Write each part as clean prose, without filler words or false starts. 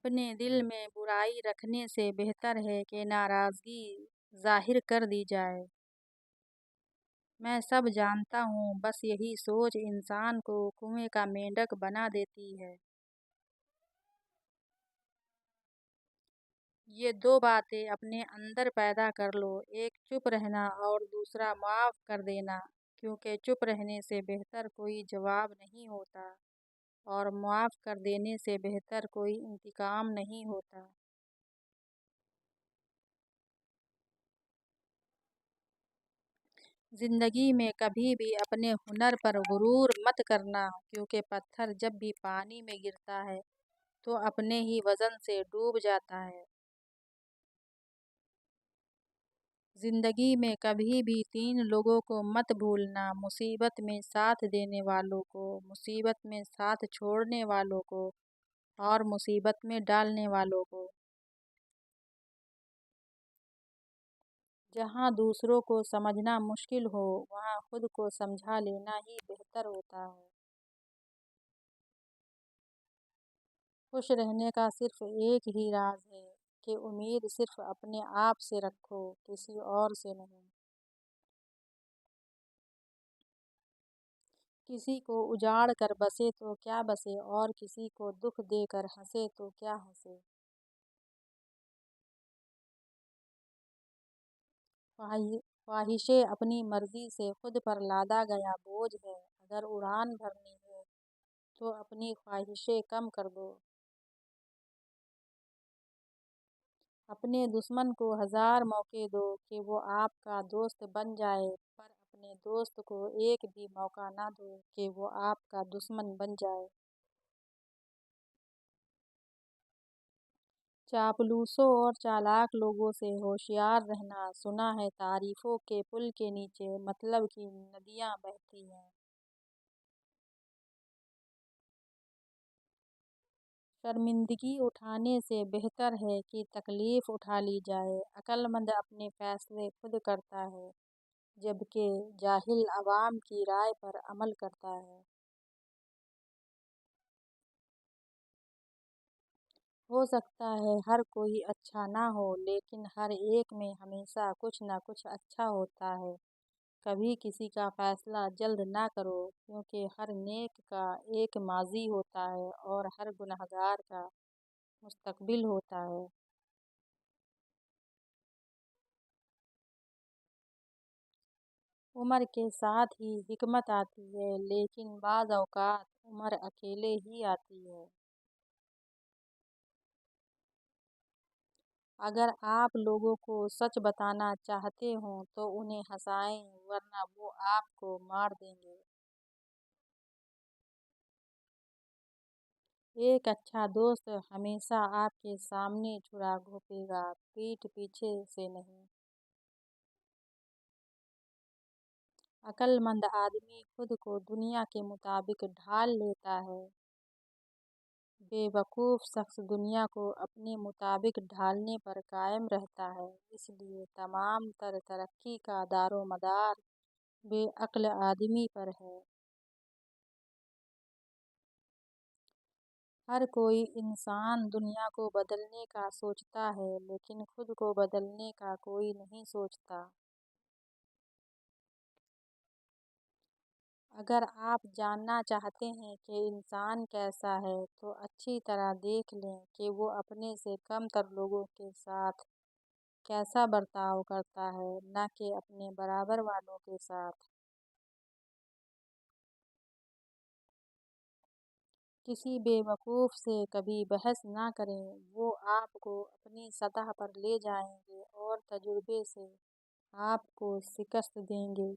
اپنے دل میں برائی رکھنے سے بہتر ہے کہ ناراضگی ظاہر کر دی جائے۔ میں سب جانتا ہوں، بس یہی سوچ انسان کو کنویں کا مینڈک بنا دیتی ہے۔ یہ دو باتیں اپنے اندر پیدا کر لو، ایک چپ رہنا اور دوسرا معاف کر دینا، کیونکہ چپ رہنے سے بہتر کوئی جواب نہیں ہوتا اور معاف کر دینے سے بہتر کوئی انتقام نہیں ہوتا۔ زندگی میں کبھی بھی اپنے ہنر پر غرور مت کرنا، کیونکہ پتھر جب بھی پانی میں گرتا ہے تو اپنے ہی وزن سے ڈوب جاتا ہے۔ زندگی میں کبھی بھی تین لوگوں کو مت بھولنا، مصیبت میں ساتھ دینے والوں کو، مصیبت میں ساتھ چھوڑنے والوں کو اور مصیبت میں ڈالنے والوں کو۔ جہاں دوسروں کو سمجھنا مشکل ہو، وہاں خود کو سمجھا لینا ہی بہتر ہوتا ہے۔ خوش رہنے کا صرف ایک ہی راز ہے کہ امید صرف اپنے آپ سے رکھو، کسی اور سے نہیں۔ کسی کو اجاڑ کر بسے تو کیا بسے اور کسی کو دکھ دے کر ہنسے تو کیا ہنسے۔ خواہشیں اپنی مرضی سے خود پر لادا گیا بوجھ ہے، اگر اڑان بھرنی ہے تو اپنی خواہشیں کم کر دو۔ اپنے دشمن کو ہزار موقع دو کہ وہ آپ کا دوست بن جائے، پر اپنے دوست کو ایک بھی موقع نہ دو کہ وہ آپ کا دشمن بن جائے۔ چاپلوسوں اور چالاک لوگوں سے ہوشیار رہنا۔ سنا ہے تعریفوں کے پل کے نیچے مطلب کی ندیاں بہتی ہیں۔ شرمندگی اٹھانے سے بہتر ہے کہ تکلیف اٹھا لی جائے۔ عقل مند اپنے فیصلے خود کرتا ہے، جبکہ جاہل عوام کی رائے پر عمل کرتا ہے۔ ہو سکتا ہے ہر کوئی اچھا نہ ہو، لیکن ہر ایک میں ہمیشہ کچھ نہ کچھ اچھا ہوتا ہے۔ کبھی کسی کا فیصلہ جلد نہ کرو، کیونکہ ہر نیک کا ایک ماضی ہوتا ہے اور ہر گنہگار کا مستقبل ہوتا ہے۔ عمر کے ساتھ ہی حکمت آتی ہے، لیکن بعض اوقات عمر اکیلے ہی آتی ہے۔ اگر آپ لوگوں کو سچ بتانا چاہتے ہوں تو انہیں ہنسائیں، ورنہ وہ آپ کو مار دیں گے۔ ایک اچھا دوست ہمیشہ آپ کے سامنے چھرا گھونپے گا، پیٹھ پیچھے سے نہیں۔ عقل مند آدمی خود کو دنیا کے مطابق ڈھال لیتا ہے، بے وقوف شخص دنیا کو اپنے مطابق ڈھالنے پر قائم رہتا ہے۔ اس لیے تمام تر ترقی کا دار و مدار بے عقل آدمی پر ہے۔ ہر کوئی انسان دنیا کو بدلنے کا سوچتا ہے، لیکن خود کو بدلنے کا کوئی نہیں سوچتا۔ اگر آپ جاننا چاہتے ہیں کہ انسان کیسا ہے تو اچھی طرح دیکھ لیں کہ وہ اپنے سے کم تر لوگوں کے ساتھ کیسا برتاؤ کرتا ہے، نہ کہ اپنے برابر والوں کے ساتھ۔ کسی بے وقوف سے کبھی بحث نہ کریں، وہ آپ کو اپنی سطح پر لے جائیں گے اور تجربے سے آپ کو شکست دیں گے۔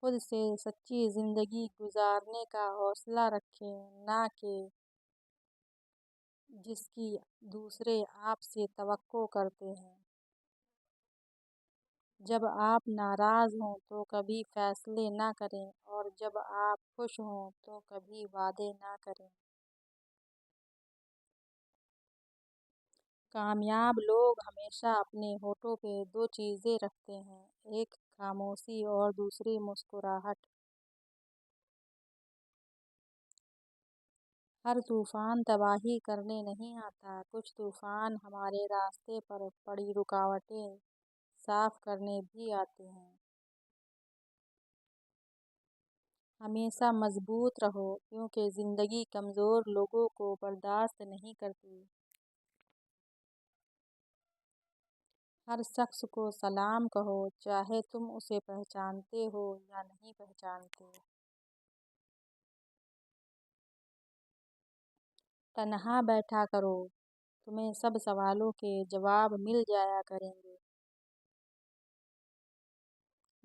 خود سے سچی زندگی گزارنے کا حوصلہ رکھیں، نہ کہ جس کی دوسرے آپ سے توقع کرتے ہیں۔ جب آپ ناراض ہوں تو کبھی فیصلے نہ کریں اور جب آپ خوش ہوں تو کبھی وعدے نہ کریں۔ کامیاب لوگ ہمیشہ اپنے ہونٹوں پہ دو چیزیں رکھتے ہیں، ایک خاموشی اور دوسری مسکراہٹ۔ ہر طوفان تباہی کرنے نہیں آتا، کچھ طوفان ہمارے راستے پر پڑی رکاوٹیں صاف کرنے بھی آتے ہیں۔ ہمیشہ مضبوط رہو، کیونکہ زندگی کمزور لوگوں کو برداشت نہیں کرتی۔ ہر شخص کو سلام کہو، چاہے تم اسے پہچانتے ہو یا نہیں پہچانتے۔ تنہا بیٹھا کرو، تمہیں سب سوالوں کے جواب مل جایا کریں گے۔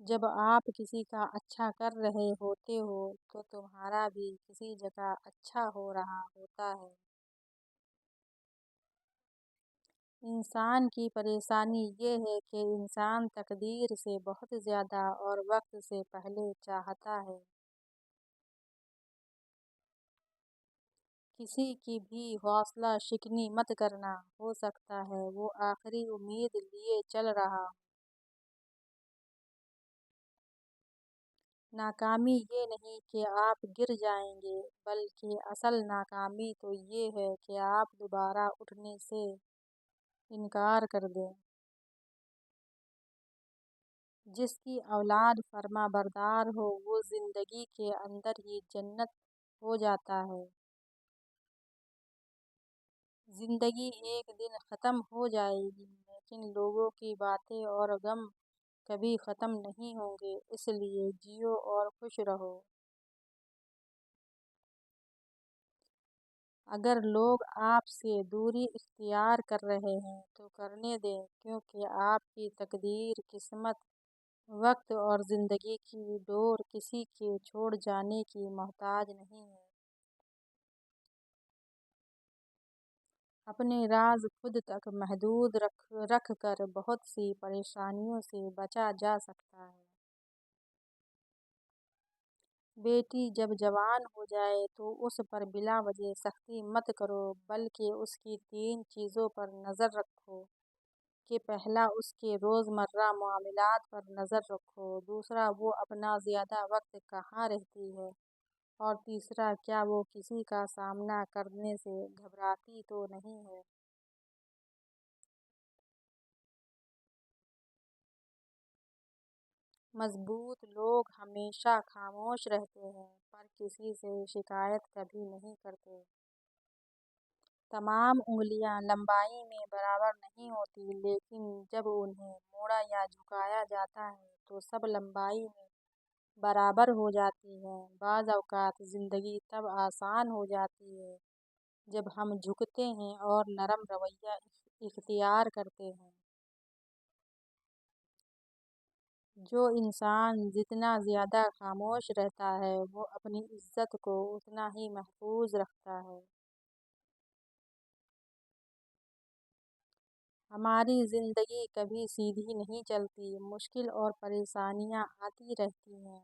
جب آپ کسی کا اچھا کر رہے ہوتے ہو تو تمہارا بھی کسی جگہ اچھا ہو رہا ہوتا ہے۔ انسان کی پریشانی یہ ہے کہ انسان تقدیر سے بہت زیادہ اور وقت سے پہلے چاہتا ہے۔ کسی کی بھی حوصلہ شکنی مت کرنا، ہو سکتا ہے وہ آخری امید لیے چل رہا ہو۔ ناکامی یہ نہیں کہ آپ گر جائیں گے، بلکہ اصل ناکامی تو یہ ہے کہ آپ دوبارہ اٹھنے سے انکار کر دیں۔ جس کی اولاد فرما بردار ہو وہ زندگی کے اندر ہی جنت ہو جاتا ہے۔ زندگی ایک دن ختم ہو جائے گی، لیکن لوگوں کی باتیں اور غم کبھی ختم نہیں ہوں گے، اس لیے جیو اور خوش رہو۔ اگر لوگ آپ سے دوری اختیار کر رہے ہیں تو کرنے دیں، کیونکہ آپ کی تقدیر، قسمت، وقت اور زندگی کی ڈور کسی کے چھوڑ جانے کی محتاج نہیں ہے۔ اپنے راز خود تک محدود رکھ کر بہت سی پریشانیوں سے بچا جا سکتا ہے۔ بیٹی جب جوان ہو جائے تو اس پر بلا وجہ سختی مت کرو، بلکہ اس کی 3 چیزوں پر نظر رکھو کہ پہلا اس کے روزمرہ معاملات پر نظر رکھو، دوسرا وہ اپنا زیادہ وقت کہاں رہتی ہے، اور تیسرا کیا وہ کسی کا سامنا کرنے سے گھبراتی تو نہیں ہے۔ مضبوط لوگ ہمیشہ خاموش رہتے ہیں پر کسی سے شکایت کبھی نہیں کرتے۔ تمام انگلیاں لمبائی میں برابر نہیں ہوتی، لیکن جب انہیں موڑا یا جھکایا جاتا ہے تو سب لمبائی میں برابر ہو جاتی ہیں۔ بعض اوقات زندگی تب آسان ہو جاتی ہے جب ہم جھکتے ہیں اور نرم رویہ اختیار کرتے ہیں۔ جو انسان جتنا زیادہ خاموش رہتا ہے وہ اپنی عزت کو اتنا ہی محفوظ رکھتا ہے۔ ہماری زندگی کبھی سیدھی نہیں چلتی، مشکل اور پریشانیاں آتی رہتی ہیں۔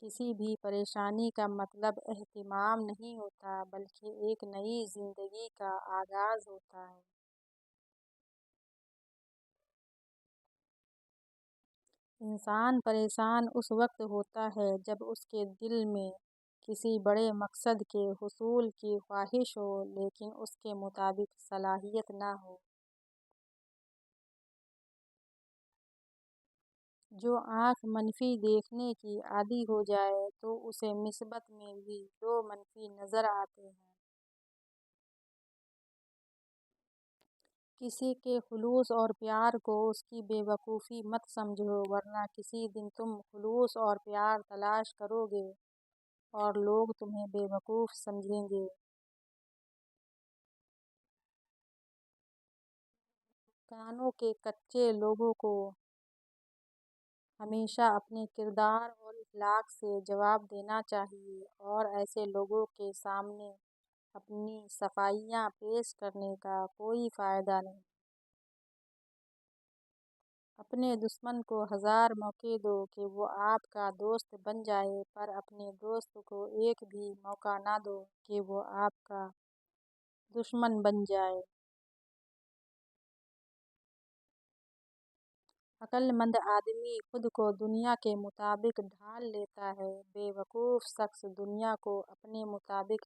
کسی بھی پریشانی کا مطلب اہتمام نہیں ہوتا، بلکہ ایک نئی زندگی کا آغاز ہوتا ہے۔ انسان پریشان اس وقت ہوتا ہے جب اس کے دل میں کسی بڑے مقصد کے حصول کی خواہش ہو، لیکن اس کے مطابق صلاحیت نہ ہو۔ جو آنکھ منفی دیکھنے کی عادی ہو جائے تو اسے مثبت میں بھی 2 منفی نظر آتے ہیں۔ کسی کے خلوص اور پیار کو اس کی بے وقوفی مت سمجھو، ورنہ کسی دن تم خلوص اور پیار تلاش کرو گے اور لوگ تمہیں بے وقوف سمجھیں گے۔ کانوں کے کچے لوگوں کو ہمیشہ اپنے کردار اور اخلاق سے جواب دینا چاہیے، اور ایسے لوگوں کے سامنے اپنی صفائیاں پیش کرنے کا کوئی فائدہ نہیں۔ اپنے دشمن کو 1000 موقع دو کہ وہ آپ کا دوست بن جائے، پر اپنے دوست کو ایک بھی موقع نہ دو کہ وہ آپ کا دشمن بن جائے۔ عقل مند آدمی خود کو دنیا کے مطابق ڈھال لیتا ہے، بے وقوف شخص دنیا کو اپنے مطابق